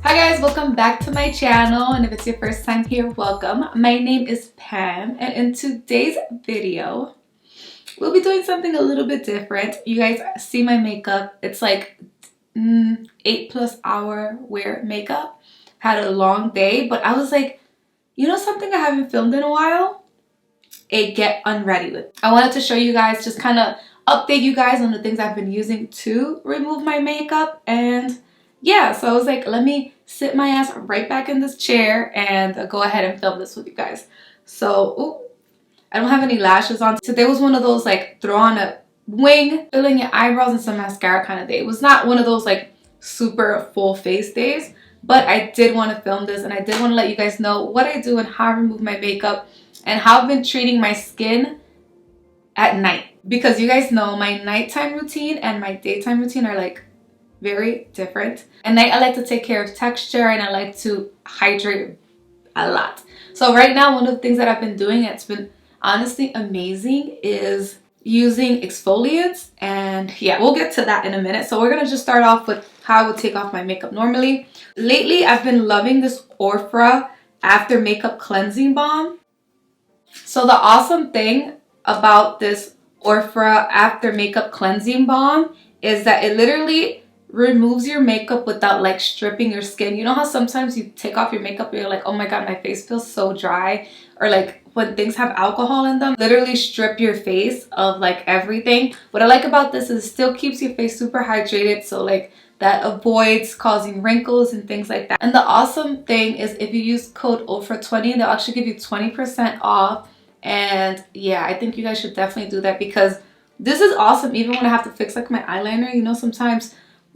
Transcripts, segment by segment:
Hi guys, welcome back to my channel, and if it's your first time here, welcome. My name is Pam, and in today's video we'll be doing something a little bit different. You guys see my makeup. It's like 8+ hour wear makeup. Had a long day, but I was like, you know something I haven't filmed in a while? A get unready with. I wanted to show you guys, just kind of update you guys on the things I've been using to remove my makeup. And yeah, so I was like, let me sit my ass right back in this chair and go ahead and film this with you guys. So, I don't have any lashes on. Today was one of those like throw on a wing, filling your eyebrows and some mascara kind of day. It was not one of those like super full face days, but I did want to film this and I did want to let you guys know what I do and how I remove my makeup and how I've been treating my skin at night. Because you guys know my nighttime routine and my daytime routine are like very different. At night I like to take care of texture and I like to hydrate a lot. So right now one of the things that I've been doing, it's been honestly amazing, is using exfoliants. And yeah, we'll get to that in a minute. So we're gonna just start off with how I would take off my makeup normally. Lately I've been loving this Ofra after makeup cleansing balm. So the awesome thing about this Ofra after makeup cleansing balm is that it literally removes your makeup without like stripping your skin. You know how sometimes you take off your makeup and you're like, oh my god, my face feels so dry, or like when things have alcohol in them, literally strip your face of like everything. What I like about this is it still keeps your face super hydrated, so like that avoids causing wrinkles and things like that. And the awesome thing is if you use code Ofra20, they'll actually give you 20% off. And yeah, I think you guys should definitely do that because this is awesome. Even when I have to fix like my eyeliner, you know, sometimes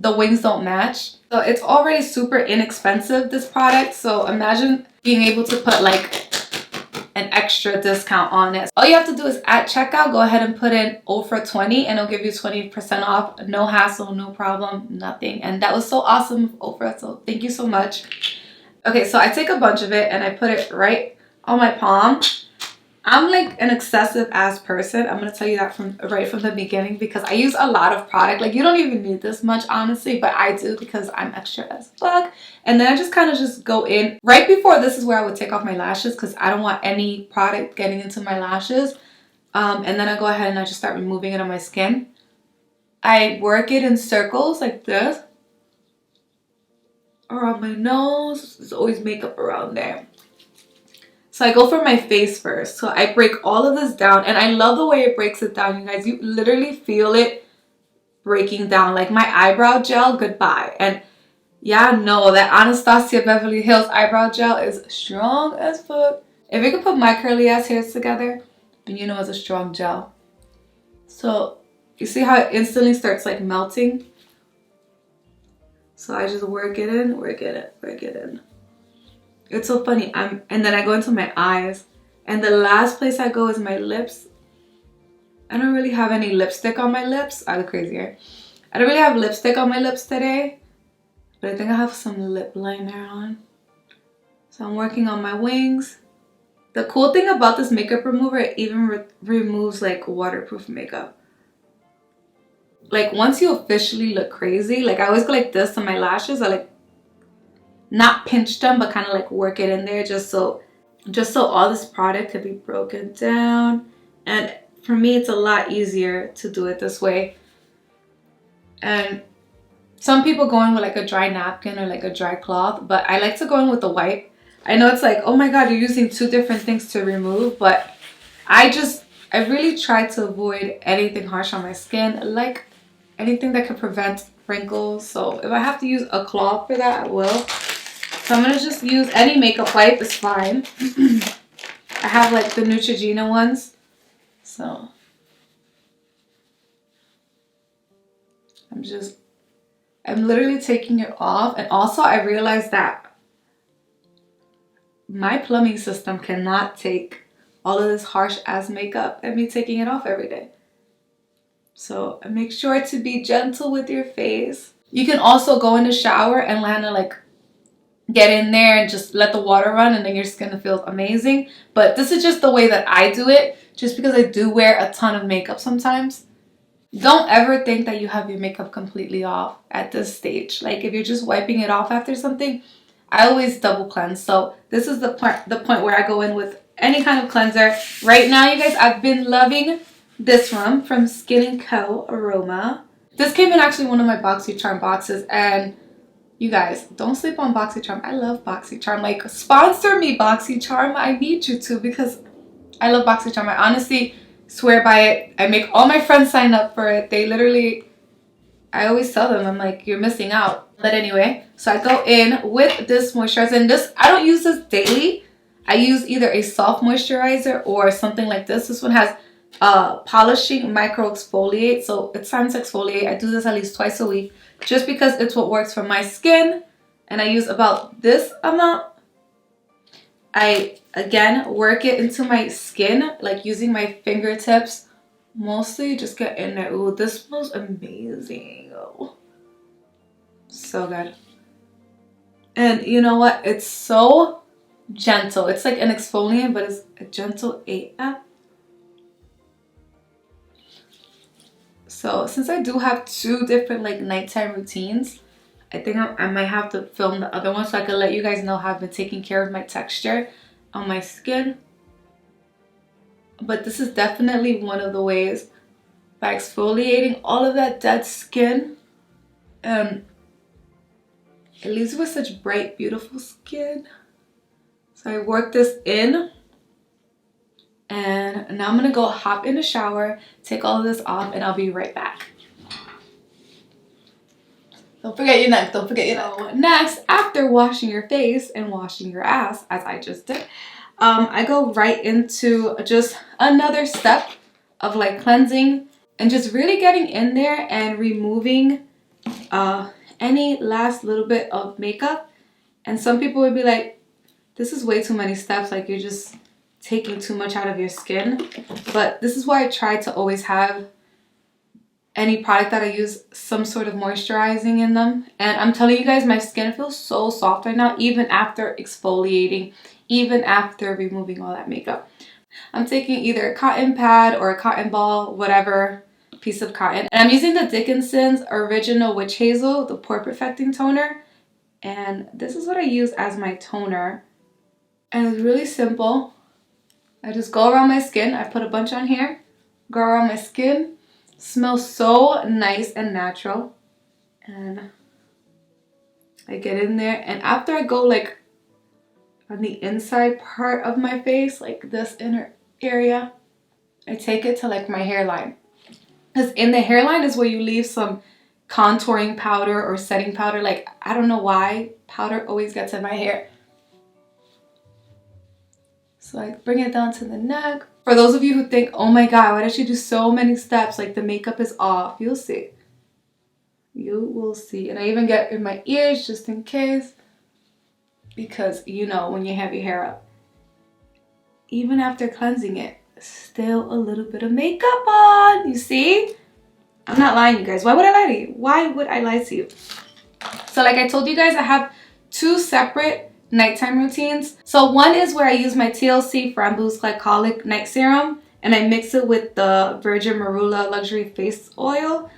the wings don't match. So it's already super inexpensive, this product. So imagine being able to put like an extra discount on it. All you have to do is at checkout, go ahead and put in Ofra20 and it'll give you 20% off. No hassle, no problem, nothing. And that was so awesome, Ofra. So thank you so much. Okay, so I take a bunch of it and I put it right on my palm. I'm like an excessive ass person. I'm gonna tell you that right from the beginning because I use a lot of product. Like you don't even need this much honestly, but I do because I'm extra as fuck. And then I just kind of just go in. Right before this is where I would take off my lashes because I don't want any product getting into my lashes. And then I go ahead and I just start removing it on my skin. I work it in circles like this. Around my nose. There's always makeup around there. So I go for my face first. So I break all of this down. And I love the way it breaks it down, you guys. You literally feel it breaking down. Like my eyebrow gel, goodbye. And yeah, no, that Anastasia Beverly Hills eyebrow gel is strong as fuck. If you could put my curly ass hairs together, then you know it's a strong gel. So you see how it instantly starts like melting? So I just work it in, work it in, work it in. It's so funny. And then I go into my eyes. And the last place I go is my lips. I don't really have any lipstick on my lips. I look crazy here. I don't really have lipstick on my lips today. But I think I have some lip liner on. So I'm working on my wings. The cool thing about this makeup remover, it even removes like waterproof makeup. Like once you officially look crazy, like I always go like this on my lashes. I like not pinch them, but kind of like work it in there just so all this product could be broken down. And for me, it's a lot easier to do it this way. And some people go in with like a dry napkin or like a dry cloth, but I like to go in with a wipe. I know it's like, oh my god, you're using two different things to remove, but I really try to avoid anything harsh on my skin, like anything that could prevent wrinkles. So if I have to use a cloth for that, I will. So I'm going to just use any makeup wipe, is fine. I have like the Neutragena ones. So I'm literally taking it off. And also I realized that my plumbing system cannot take all of this harsh ass makeup and me taking it off every day. So make sure to be gentle with your face. You can also go in the shower and kind of like get in there and just let the water run and then your skin feels amazing. But this is just the way that I do it, just because I do wear a ton of makeup sometimes. Don't ever think that you have your makeup completely off at this stage. Like if you're just wiping it off after something, I always double cleanse. So this is the point where I go in with any kind of cleanser. Right now, you guys, I've been loving this one from Skin&Co Aroma. This came in actually one of my BoxyCharm boxes, and you guys, don't sleep on BoxyCharm. I love BoxyCharm. Like, sponsor me, BoxyCharm. I need you to, because I love BoxyCharm. I honestly swear by it. I make all my friends sign up for it. They literally, I always tell them, I'm like, you're missing out. But anyway, so I go in with this moisturizer, and this, I don't use this daily. I use either a soft moisturizer or something like this. This one has polishing micro exfoliate, so it's time to exfoliate. I do this at least twice a week just because it's what works for my skin, and I use about this amount. I again work it into my skin, like using my fingertips. Mostly just get in there. Ooh, this smells amazing. Oh, so good. And you know what? It's so gentle. It's like an exfoliant, but it's a gentle AF. So since I do have two different like nighttime routines, I think I might have to film the other one so I can let you guys know how I've been taking care of my texture on my skin. But this is definitely one of the ways, by exfoliating all of that dead skin. It leaves you with such bright, beautiful skin. So I work this in. And now I'm gonna go hop in the shower, take all of this off, and I'll be right back. Don't forget your neck, don't forget your neck. So next, after washing your face and washing your ass, as I just did, I go right into just another step of like cleansing and just really getting in there and removing any last little bit of makeup. And some people would be like, this is way too many steps, like you're just taking too much out of your skin. But this is why I try to always have any product that I use some sort of moisturizing in them. And I'm telling you guys, my skin feels so soft right now, even after exfoliating, even after removing all that makeup. I'm taking either a cotton pad or a cotton ball, whatever piece of cotton. And I'm using the Dickinson's Original Witch Hazel, the Pore Perfecting Toner. And this is what I use as my toner. And it's really simple. I just go around my skin. I put a bunch on here. Go around my skin. Smells so nice and natural. And I get in there. And after I go like on the inside part of my face, like this inner area, I take it to like my hairline. Because in the hairline is where you leave some contouring powder or setting powder. Like, I don't know why powder always gets in my hair. So I bring it down to the neck. For those of you who think, oh my god, why does she do so many steps? Like the makeup is off. You'll see. You will see. And I even get in my ears just in case. Because you know when you have your hair up, even after cleansing it, still a little bit of makeup on. You see? I'm not lying, you guys. Why would I lie to you? Why would I lie to you? So like I told you guys, I have two separate nighttime routines. So one is where I use my TLC Framboos Glycolic Night Serum and I mix it with the Virgin Marula Luxury Face Oil.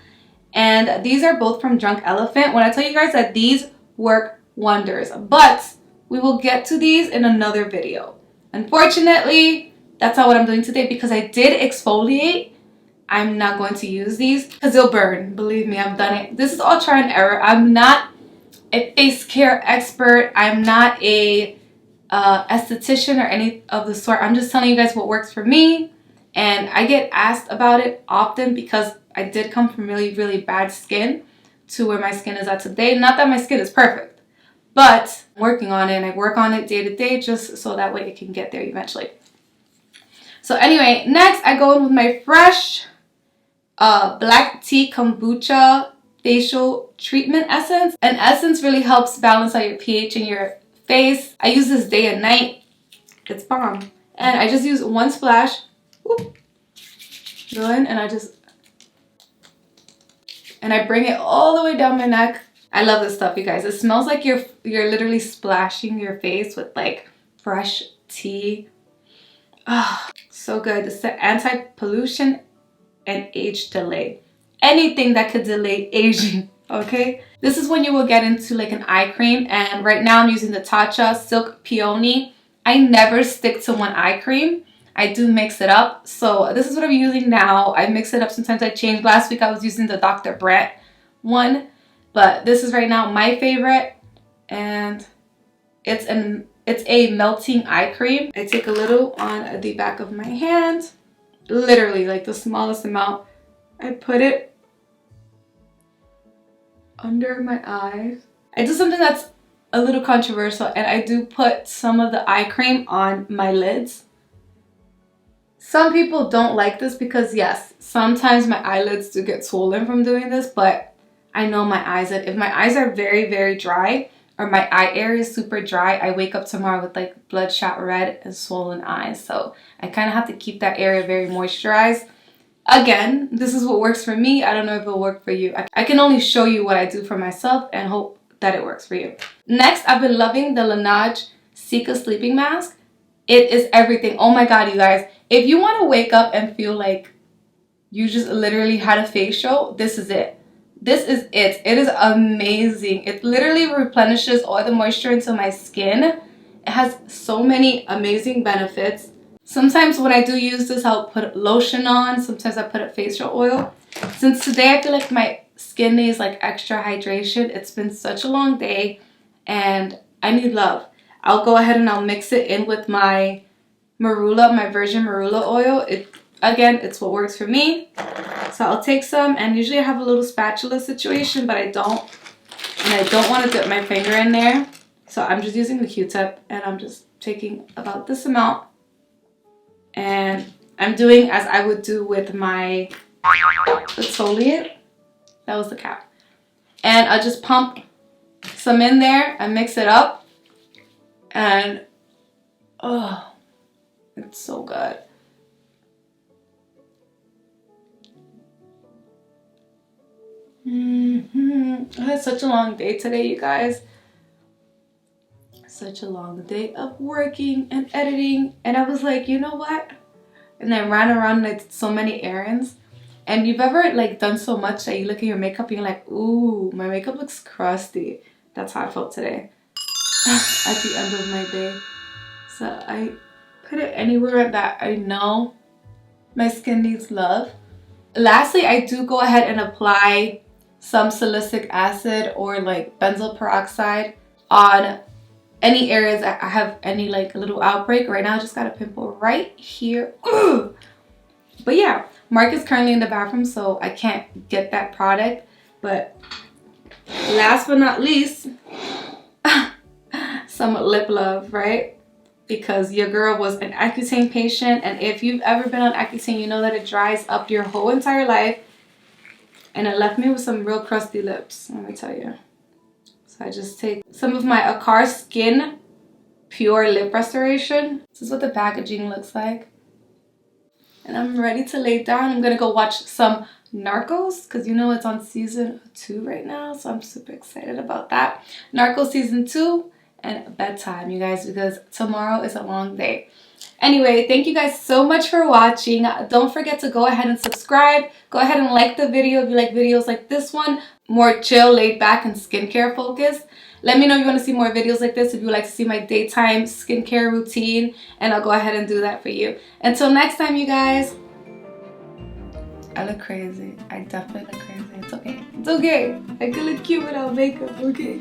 And these are both from Drunk Elephant. When I tell you guys that these work wonders, but we will get to these in another video. Unfortunately, that's not what I'm doing today because I did exfoliate. I'm not going to use these because they'll burn. Believe me, I've done it. This is all try and error. I'm not a face care expert. I'm not a esthetician or any of the sort. I'm just telling you guys what works for me. And I get asked about it often because I did come from really, really bad skin to where my skin is at today. Not that my skin is perfect, but I'm working on it and I work on it day to day just so that way it can get there eventually. So anyway, next I go in with my fresh black tea kombucha facial treatment essence. And essence really helps balance out your pH in your face. I use this day and night. It's bomb. And I just use one splash. Whoop. Go in and I bring it all the way down my neck. I love this stuff, you guys. It smells like you're literally splashing your face with like fresh tea. Ah, so good. It's the anti-pollution and age delay. anything that could delay aging, okay? This is when you will get into like an eye cream, and right now I'm using the Tatcha Silk Peony. I never stick to one eye cream. I do mix it up. So this is what I'm using now. I mix it up. Sometimes I change. Last week I was using the Dr. Brandt one, but this is right now my favorite, and it's a melting eye cream. I take a little on the back of my hand, literally like the smallest amount. I put it under my eyes. I do something that's a little controversial, and I do put some of the eye cream on my lids. Some people don't like this because yes, sometimes my eyelids do get swollen from doing this, but I know my eyes, if my eyes are very, very dry or my eye area is super dry, I wake up tomorrow with like bloodshot red and swollen eyes. So I kind of have to keep that area very moisturized. Again, this is what works for me. I don't know if it'll work for you. I can only show you what I do for myself and hope that it works for you. Next, I've been loving the Laneige Cica Sleeping Mask. It is everything. Oh my god, you guys. If you want to wake up and feel like you just literally had a facial, this is it. This is it. It is amazing. It literally replenishes all the moisture into my skin. It has so many amazing benefits. Sometimes when I do use this, I'll put lotion on. Sometimes I put a facial oil. Since today I feel like my skin needs like extra hydration. It's been such a long day and I need love. I'll go ahead and I'll mix it in with my marula, my virgin marula oil. Again, it's what works for me. So I'll take some, and usually I have a little spatula situation, but I don't. And I don't want to dip my finger in there. So I'm just using the Q-tip, and I'm just taking about this amount. And I'm doing as I would do with my exfoliant. That was the cap. And I'll just pump some in there and mix it up. And oh, it's so good. I had such a long day today, you guys. Such a long day of working and editing. And I was like, you know what? And I ran around and I did so many errands. And you've ever like done so much that you look at your makeup and you're like, ooh, my makeup looks crusty. That's how I felt today at the end of my day. So I put it anywhere that I know my skin needs love. Lastly, I do go ahead and apply some salicylic acid or like benzoyl peroxide on any areas that I have any like a little outbreak. Right now I just got a pimple right here. Ugh. But yeah, Mark is currently in the bathroom, so I can't get that product. But last but not least, some lip love, right? Because your girl was an Accutane patient, and if you've ever been on Accutane, you know that it dries up your whole entire life. And it left me with some real crusty lips, let me tell you. So I just take some of my Akar Skin Pure Lip Restoration. This is what the packaging looks like. And I'm ready to lay down. I'm gonna go watch some Narcos, because you know it's on season 2 right now, so I'm super excited about that. Narcos season 2 and bedtime, you guys, because tomorrow is a long day. Anyway, thank you guys so much for watching. Don't forget to go ahead and subscribe. Go ahead and like the video if you like videos like this one, more chill, laid back, and skincare focused. Let me know if you want to see more videos like this, if you would like to see my daytime skincare routine, and I'll go ahead and do that for you. Until next time, you guys. I look crazy. I definitely look crazy. It's okay. It's okay. I can look cute without makeup, okay?